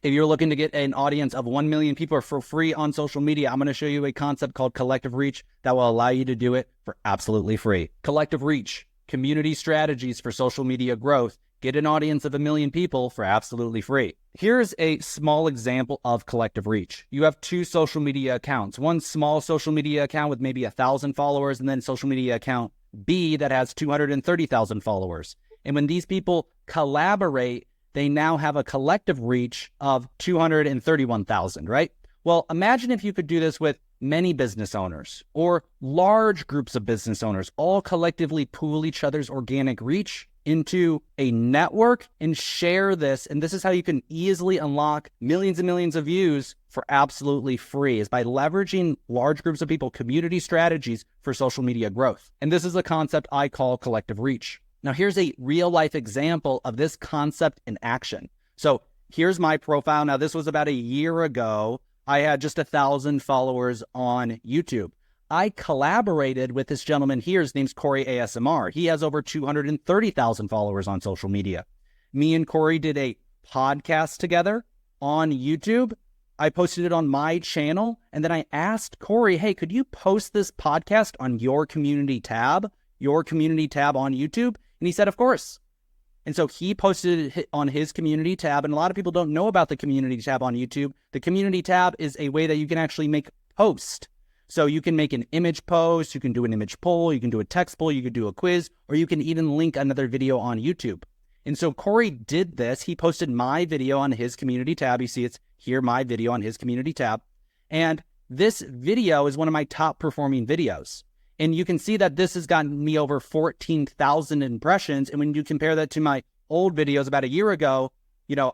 If you're looking to get an audience of 1 million people for free on social media, I'm going to show you a concept called collective reach that will allow you to do it for absolutely free. Collective reach, community strategies for social media growth. Get an audience of 1 million people for absolutely free. Here's a small example of collective reach. You have 2 social media accounts, one small social media account with maybe 1,000 followers, and then social media account B that has 230,000 followers. And when these people collaborate, they now have a collective reach of 231,000, right? Well, imagine if you could do this with many business owners or large groups of business owners, all collectively pool each other's organic reach into a network and share this. And this is how you can easily unlock millions and millions of views for absolutely free, is by leveraging large groups of people, community strategies for social media growth. And this is a concept I call collective reach. Now, here's a real life example of this concept in action. So here's my profile. Now, this was about a year ago. I had just 1,000 followers on YouTube. I collaborated with this gentleman here. His name's Corey ASMR. He has over 230,000 followers on social media. Me and Corey did a podcast together on YouTube. I posted it on my channel, and then I asked Corey, hey, could you post this podcast on your community tab on YouTube? And he said, of course. And so he posted it on his community tab, and a lot of people don't know about the community tab on YouTube. The community tab is a way that you can actually make posts. So you can make an image post, you can do an image poll, you can do a text poll, you can do a quiz, or you can even link another video on YouTube. And so Corey did this. He posted my video on his community tab. You see it's here, my video on his community tab. And this video is one of my top performing videos. And you can see that this has gotten me over 14,000 impressions. And when you compare that to my old videos about a year ago,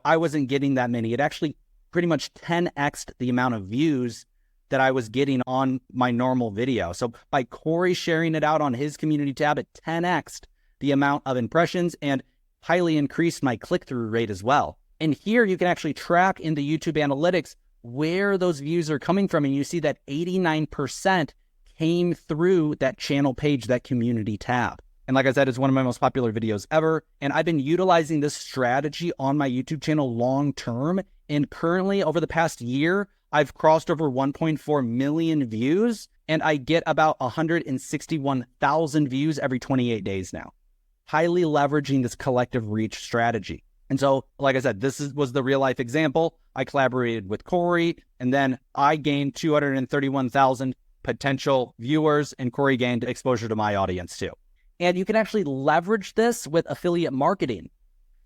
I wasn't getting that many. It actually pretty much 10x'd the amount of views that I was getting on my normal video. So by Corey sharing it out on his community tab, it 10x'd the amount of impressions and highly increased my click-through rate as well. And here you can actually track in the YouTube analytics where those views are coming from. And you see that 89% came through that channel page, that community tab. And like I said, it's one of my most popular videos ever. And I've been utilizing this strategy on my YouTube channel long-term. And currently, over the past year, I've crossed over 1.4 million views, and I get about 161,000 views every 28 days now. Highly leveraging this collective reach strategy. And so, like I said, was the real life example. I collaborated with Corey, and then I gained 231,000 potential viewers, and Corey gained exposure to my audience too. And you can actually leverage this with affiliate marketing.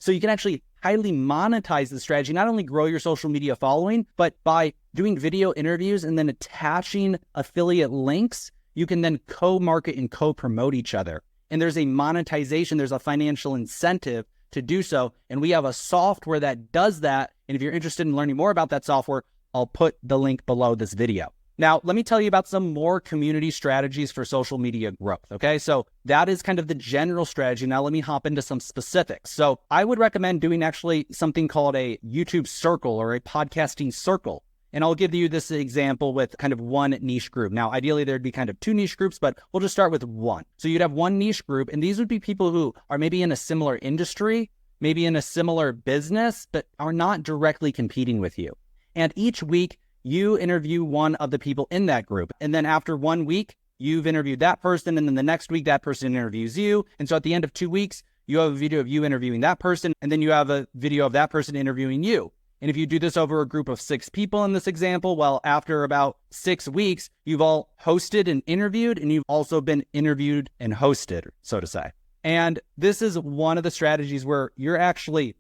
So you can actually highly monetize the strategy, not only grow your social media following, but by doing video interviews and then attaching affiliate links, you can then co-market and co-promote each other. And there's a monetization, there's a financial incentive to do so. And we have a software that does that. And if you're interested in learning more about that software, I'll put the link below this video. Now, let me tell you about some more community strategies for social media growth, okay? So that is kind of the general strategy. Now, let me hop into some specifics. So I would recommend doing actually something called a YouTube circle or a podcasting circle. And I'll give you this example with kind of one niche group. Now, ideally, there'd be kind of 2 niche groups, but we'll just start with one. So you'd have one niche group, and these would be people who are maybe in a similar industry, maybe in a similar business, but are not directly competing with you. And each week, you interview one of the people in that group. And then after 1 week, you've interviewed that person. And then the next week, that person interviews you. And so at the end of 2 weeks, you have a video of you interviewing that person. And then you have a video of that person interviewing you. And if you do this over a group of 6 people in this example, well, after about 6 weeks, you've all hosted and interviewed, and you've also been interviewed and hosted, so to say. And this is one of the strategies where you're actually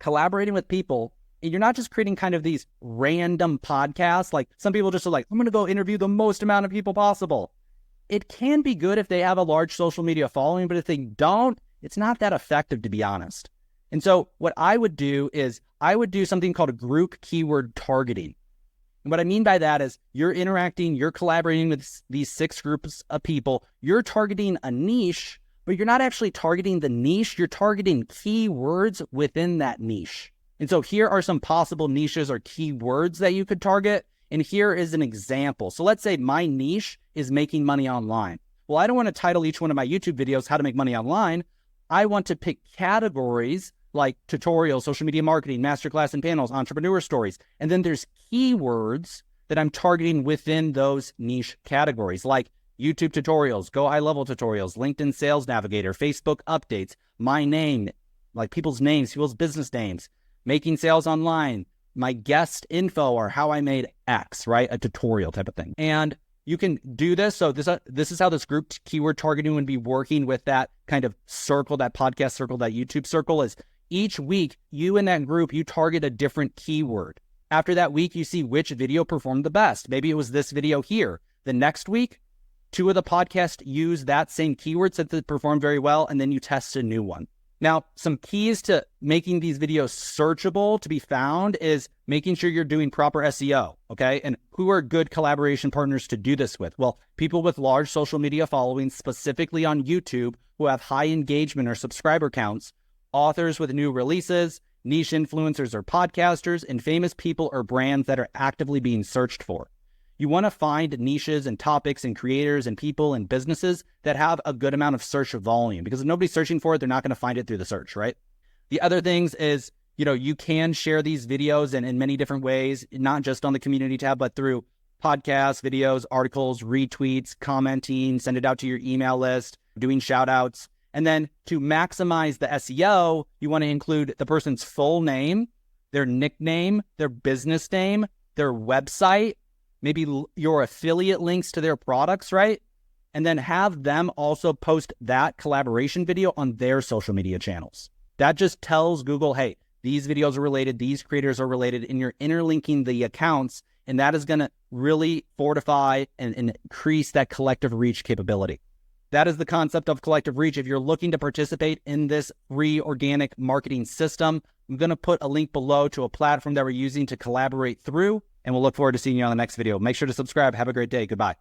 collaborating with people. And you're not just creating kind of these random podcasts. Like some people just are like, I'm going to go interview the most amount of people possible. It can be good if they have a large social media following, but if they don't, it's not that effective, to be honest. And so what I would do is I would do something called a group keyword targeting. And what I mean by that is you're interacting, you're collaborating with these 6 groups of people. You're targeting a niche, but you're not actually targeting the niche. You're targeting keywords within that niche. And so here are some possible niches or keywords that you could target. And here is an example. So let's say my niche is making money online. Well, I don't want to title each one of my YouTube videos how to make money online. I want to pick categories like tutorials, social media marketing, masterclass and panels, entrepreneur stories. And then there's keywords that I'm targeting within those niche categories, like YouTube tutorials, Go High Level tutorials, LinkedIn Sales Navigator, Facebook updates, my name, like people's names, people's business names, making sales online, my guest info, or how I made X, right? A tutorial type of thing. And you can do this. So this is how this group keyword targeting would be working with that kind of circle, that podcast circle, that YouTube circle is each week, you in that group, you target a different keyword. After that week, you see which video performed the best. Maybe it was this video here. The next week, 2 of the podcasts use that same keyword since it performed very well, and then you test a new one. Now, some keys to making these videos searchable to be found is making sure you're doing proper SEO, okay? And who are good collaboration partners to do this with? Well, people with large social media followings, specifically on YouTube, who have high engagement or subscriber counts, authors with new releases, niche influencers or podcasters, and famous people or brands that are actively being searched for. You want to find niches and topics and creators and people and businesses that have a good amount of search volume, because if nobody's searching for it, they're not going to find it through the search, right? The other things is, you can share these videos in many different ways, not just on the community tab, but through podcasts, videos, articles, retweets, commenting, send it out to your email list, doing shout outs. And then to maximize the SEO, you want to include the person's full name, their nickname, their business name, their website, maybe your affiliate links to their products, right? And then have them also post that collaboration video on their social media channels. That just tells Google, hey, these videos are related, these creators are related, and you're interlinking the accounts, and that is going to really fortify and increase that collective reach capability. That is the concept of collective reach. If you're looking to participate in this free organic marketing system, I'm going to put a link below to a platform that we're using to collaborate through, and we'll look forward to seeing you on the next video. Make sure to subscribe. Have a great day. Goodbye.